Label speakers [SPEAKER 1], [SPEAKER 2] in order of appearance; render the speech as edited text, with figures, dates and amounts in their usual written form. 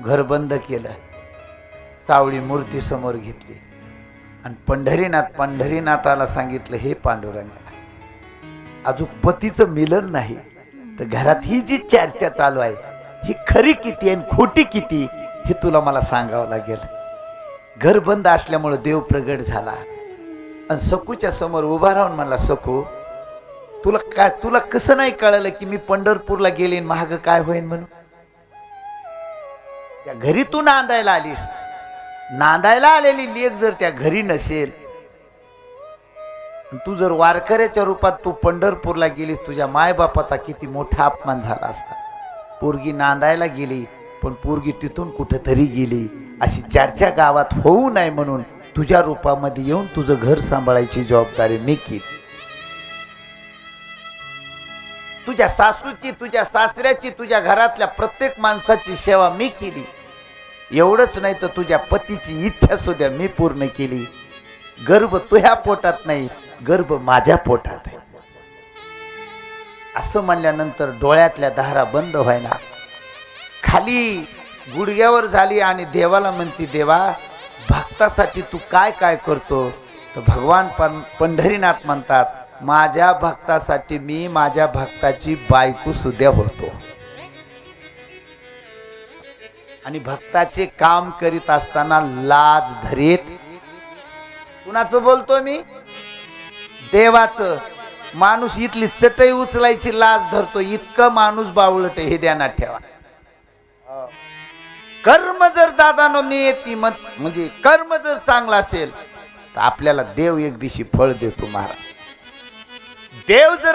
[SPEAKER 1] घर बंद केलं, सावळी मूर्ती समोर घेतली आणि पंढरीनाथाला सांगितलं, हे पांडुरंगा, अजून पतीचं मिलन नाही तर घरात ही जी चर्चा चालू आहे ही खरी किती आणि खोटी किती हे तुला मला सांगावं लागेल. घर बंद असल्यामुळे देव प्रगट झाला आणि सकूच्या समोर उभा राहून म्हणला, सकू तुला कसं नाही कळलं की मी पंढरपूरला गेले महाग काय होईन म्हणून? त्या घरी तू नांदायला आलीस, नांदायला आलेली लेक जर त्या घरी नसेल, तू जर वारकऱ्याच्या रूपात तू पंढरपूरला गेलीस, तुझ्या मायबापाचा किती मोठा अपमान झाला असता. पोरगी नांदायला गेली पण पोरगी तिथून कुठेतरी गेली अशी चर्चा गावात होऊ नये म्हणून तुझ्या रूपामध्ये येऊन तुझं घर सांभाळायची जबाबदारी मी केली. तुझ्या सासूची, तुझ्या सासऱ्याची, तुझ्या घरातल्या प्रत्येक माणसाची सेवा मी केली. एवढंच नाही तर तुझ्या पतीची इच्छा सुद्धा मी पूर्ण केली. गर्भ तुझ्या पोटात नाही, गर्भ माझ्या पोटात आहे. असं म्हणल्यानंतर डोळ्यातल्या धारा बंद व्हायना, खाली गुडघ्यावर झाली आणि देवाला म्हणती, देवा भक्तासाठी तू काय काय करतो? तर भगवान पंढरीनाथ म्हणतात, माझ्या भक्तासाठी मी माझ्या भक्ताची बायको सुद्धा होतो. आणि भक्ताचे काम करीत असताना लाज धरीत, कुणाचं बोलतो मी? देवाचं. माणूस इथली चटई उचलायची लाज धरतो, इतकं माणूस बावळट हे ध्यानात ठेवा. कर्म जर दादानो नियती म्हणजे कर्म जर चांगलं असेल तर आपल्याला देव एक दिवशी फळ देतो महाराज. देव जर